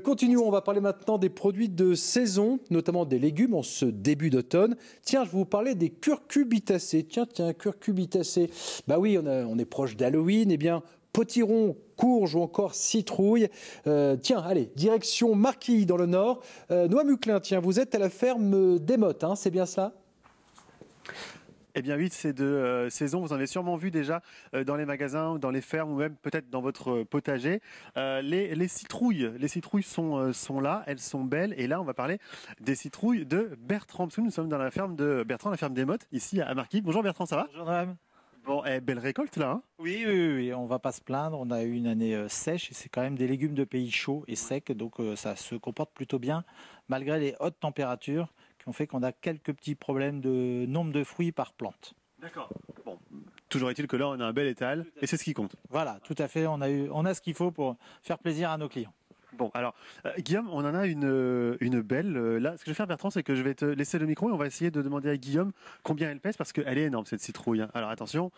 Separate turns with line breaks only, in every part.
Continuons, on va parler maintenant des produits de saison, notamment des légumes en ce début d'automne. Tiens, je vais vous parler des curcubitacées. Tiens, curcubitacées. Bah oui, on est proche d'Halloween. Eh bien, potiron, courge ou encore citrouille. Tiens, allez, direction Marquilles dans le Nord. Noa Muclin, tiens, vous êtes à la ferme d'Emotte, hein, c'est bien ça?
Eh bien oui, c'est de saison. Vous en avez sûrement vu déjà dans les magasins, dans les fermes ou même peut-être dans votre potager. Les citrouilles sont là, elles sont belles. Et là, on va parler des citrouilles de Bertrand. Parce que nous sommes dans la ferme de Bertrand, la ferme d'Emotte, ici à Marquilles. Bonjour Bertrand, ça va?
Bonjour madame.
Bon, belle récolte là, hein?
Oui, on va pas se plaindre. On a eu une année sèche et c'est quand même des légumes de pays chauds et secs, donc ça se comporte plutôt bien malgré les hautes températures qui ont fait qu'on a quelques petits problèmes de nombre de fruits par plante.
D'accord. Bon, toujours est-il que là, on a un bel étal et c'est ce qui compte.
Voilà, tout à fait. On a ce qu'il faut pour faire plaisir à nos clients.
Bon, alors, Guillaume, on en a une belle. Là, ce que je vais faire, Bertrand, c'est que je vais te laisser le micro et on va essayer de demander à Guillaume combien elle pèse parce qu'elle est énorme, cette citrouille, hein. Alors, attention,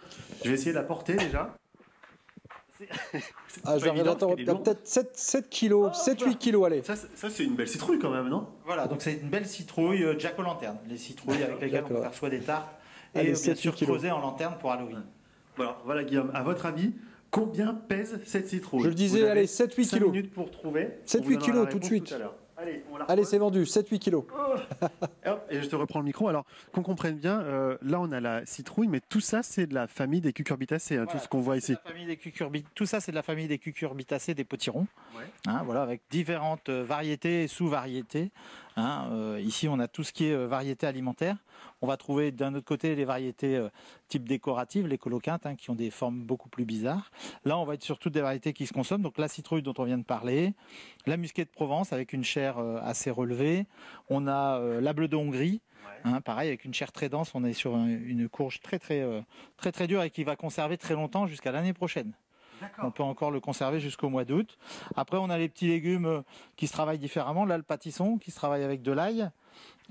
je vais essayer de la porter déjà.
Attends, il y a peut-être 7 kilos, 7-8 kilos, allez.
Ça, c'est une belle citrouille quand même, non?
Voilà, donc c'est une belle citrouille Jack-o'-lanterne. Les citrouilles avec lesquelles on peut faire soit des tartes et
Allez,
bien
7-8
sûr
kilos.
creuser en lanterne pour Halloween.
Voilà, Guillaume, à votre avis, combien pèse cette citrouille?
Je le disais,
Vous avez
allez, 7-8
5
kilos.
minutes pour trouver.
7-8 kilos tout de suite.
Allez, on la
Allez,
repose.
c'est vendu, 7-8 kilos.
Et hop, et je te reprends le micro. Alors, qu'on comprenne bien, là, on a la citrouille, mais tout ça, c'est de la famille des cucurbitacées, hein,
Voilà,
tout ce qu'on voit ici.
Tout ça, c'est de la famille des cucurbitacées, des potirons.
Ouais.
Hein, voilà, avec différentes variétés et sous-variétés. Hein, ici, on a tout ce qui est variété alimentaire. On va trouver d'un autre côté les variétés type décoratives, les coloquintes, hein, qui ont des formes beaucoup plus bizarres. Là, on va être sur toutes des variétés qui se consomment. Donc la citrouille dont on vient de parler, la musquée de Provence avec une chair assez relevée. On a la bleue de Hongrie. Hein, pareil, avec une chair très dense, on est sur une courge très dure et qui va conserver très longtemps jusqu'à l'année prochaine. On peut encore le conserver jusqu'au mois d'août. Après, on a les petits légumes qui se travaillent différemment. Là, le pâtisson qui se travaille avec de l'ail.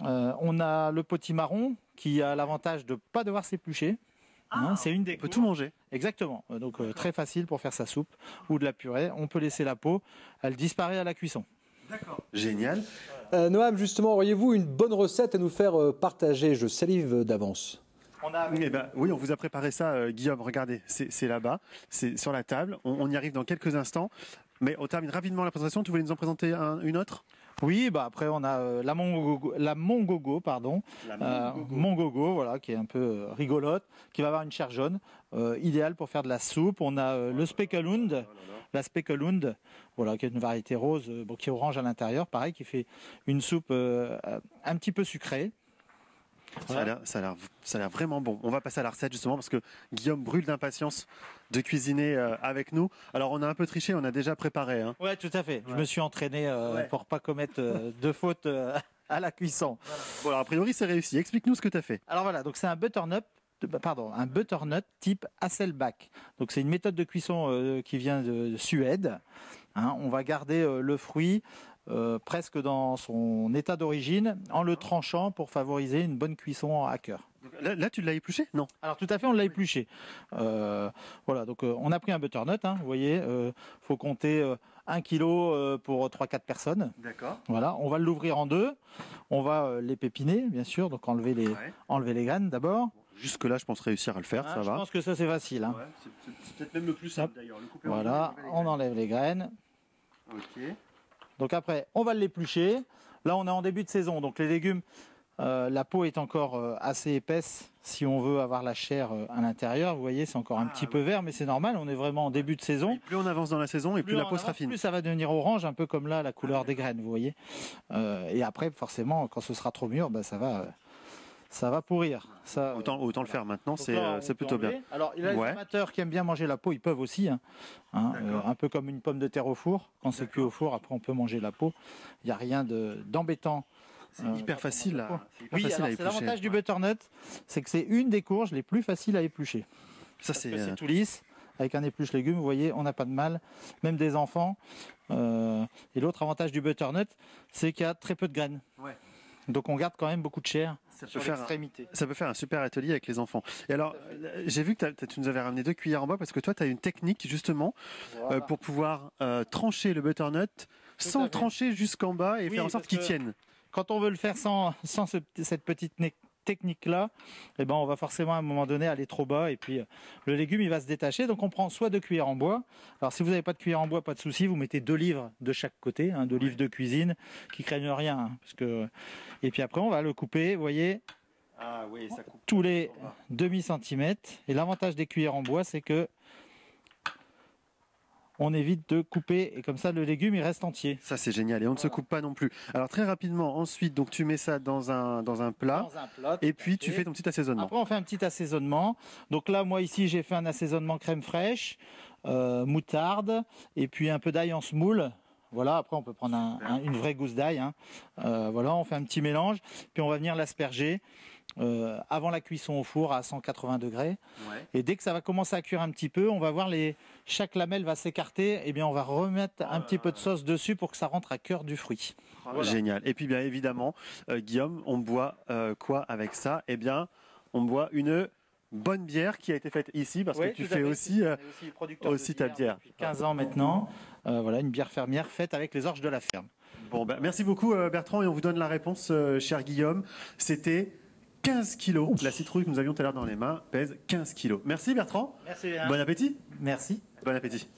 On a le potimarron qui a l'avantage de ne pas devoir s'éplucher. Hein, c'est une des
On peut tout manger.
Exactement. Donc très facile pour faire sa soupe ou de la purée. On peut laisser la peau. Elle disparaît à la cuisson.
D'accord. Génial.
Noam, justement, auriez-vous une bonne recette à nous faire partager? Je salive d'avance.
Eh ben, oui, on vous a préparé ça, Guillaume. Regardez, c'est là-bas, c'est sur la table. On y arrive dans quelques instants. Mais on termine rapidement la présentation. Tu voulais nous en présenter une autre?
Oui, bah après on a la mongogo, mongogo, voilà, qui est un peu rigolote, qui va avoir une chair jaune, idéale pour faire de la soupe. On a le spekelund, la spekelund, voilà, qui est une variété rose, qui est orange à l'intérieur, pareil, qui fait une soupe un petit peu sucrée.
Ça a l'air vraiment bon. On va passer à la recette justement parce que Guillaume brûle d'impatience de cuisiner avec nous. Alors on a un peu triché, on a déjà préparé, hein.
Ouais, tout à fait. Je me suis entraîné pour pas commettre de fautes à la cuisson.
Voilà. Bon, alors a priori c'est réussi. Explique-nous ce que tu as fait.
Alors voilà, donc c'est un butternut type Hasselback. Donc c'est une méthode de cuisson qui vient de Suède. Hein, on va garder le fruit presque dans son état d'origine en le tranchant pour favoriser une bonne cuisson à cœur.
Là tu l'as épluché? Non.
Alors tout à fait, on l'a épluché. Voilà, donc on a pris un butternut, hein, vous voyez, faut compter 1 kilo pour 3-4 personnes.
D'accord.
Voilà, on va l'ouvrir en deux, on va les pépiner, bien sûr, donc enlever les graines d'abord.
Jusque-là, je pense réussir à le faire, ça
Je
va.
pense que ça c'est facile. Hein.
Ouais, c'est peut-être même le plus simple d'ailleurs.
Voilà, on enlève les graines.
Ok.
Donc après, on va l'éplucher. Là, on est en début de saison, donc les légumes, la peau est encore assez épaisse si on veut avoir la chair à l'intérieur. Vous voyez, c'est encore un petit peu vert, mais c'est normal, on est vraiment en début de saison.
Et plus on avance dans la saison et plus la peau sera fine.
Plus ça va devenir orange, un peu comme là, la couleur des graines, vous voyez. Et après, forcément, quand ce sera trop mûr, ça va pourrir. Ça,
autant le faire maintenant, c'est plutôt bien.
Alors, il y a les amateurs qui aiment bien manger la peau, ils peuvent aussi. Un peu comme une pomme de terre au four. Quand c'est cuit au four, après on peut manger la peau. Il n'y a rien d'embêtant.
C'est hyper facile à
Oui,
éplucher.
c'est l'avantage du butternut, c'est que c'est une des courges les plus faciles à éplucher.
Ça,
c'est tout lisse. Avec un épluche légumes, vous voyez, on n'a pas de mal, même des enfants. Et l'autre avantage du butternut, c'est qu'il y a très peu de graines. Ouais. Donc on garde quand même beaucoup de chair sur l'extrémité.
Ça peut faire un super atelier avec les enfants. Et alors, j'ai vu que tu nous avais ramené 2 cuillères en bois parce que toi, tu as une technique justement pour pouvoir trancher le butternut sans
fait.
trancher jusqu'en bas et
Oui,
faire en sorte
parce
qu'ils
que
tiennent.
Quand on veut le faire sans cette petite technique-là, eh ben, on va forcément à un moment donné aller trop bas et puis le légume il va se détacher. Donc on prend soit 2 cuillères en bois. Alors si vous n'avez pas de cuillère en bois, pas de souci, vous mettez 2 livres de chaque côté, 2 livres de cuisine qui craignent rien. Parce que... Et puis après on va le couper, vous voyez,
Ah oui, ça coupe.
tous les demi-centimètres. Et l'avantage des cuillères en bois, c'est que on évite de couper et comme ça le légume il reste entier.
Ça c'est génial et on ne se coupe pas non plus. Alors très rapidement, ensuite donc tu mets ça dans un plat
Dans un plat,
et
tout à
puis tu
fait.
fais ton petit assaisonnement.
Après, on fait un petit assaisonnement. Donc là, moi ici, j'ai fait un assaisonnement crème fraîche, moutarde, et puis un peu d'ail en semoule. Voilà, après on peut prendre une vraie gousse d'ail. Voilà, on fait un petit mélange, puis on va venir l'asperger avant la cuisson au four à 180 degrés.
Ouais.
Et dès que ça va commencer à cuire un petit peu, on va voir chaque lamelle va s'écarter, et bien on va remettre un petit peu de sauce dessus pour que ça rentre à cœur du fruit. Voilà.
Génial. Et puis bien évidemment, Guillaume, on boit quoi avec ça? Eh bien, on boit une bonne bière qui a été faite ici parce
Oui,
que tu
tout à
fais
fait.
aussi,
On est aussi producteur de
ta bière.
depuis 15 ans maintenant. Voilà, une bière fermière faite avec les orges de la ferme.
Bon, ben, merci beaucoup Bertrand et on vous donne la réponse, cher Guillaume. C'était 15 kilos. La citrouille que nous avions tout à l'heure dans les mains pèse 15 kilos. Merci Bertrand.
Merci.
Bon appétit.
Merci.
Bon appétit.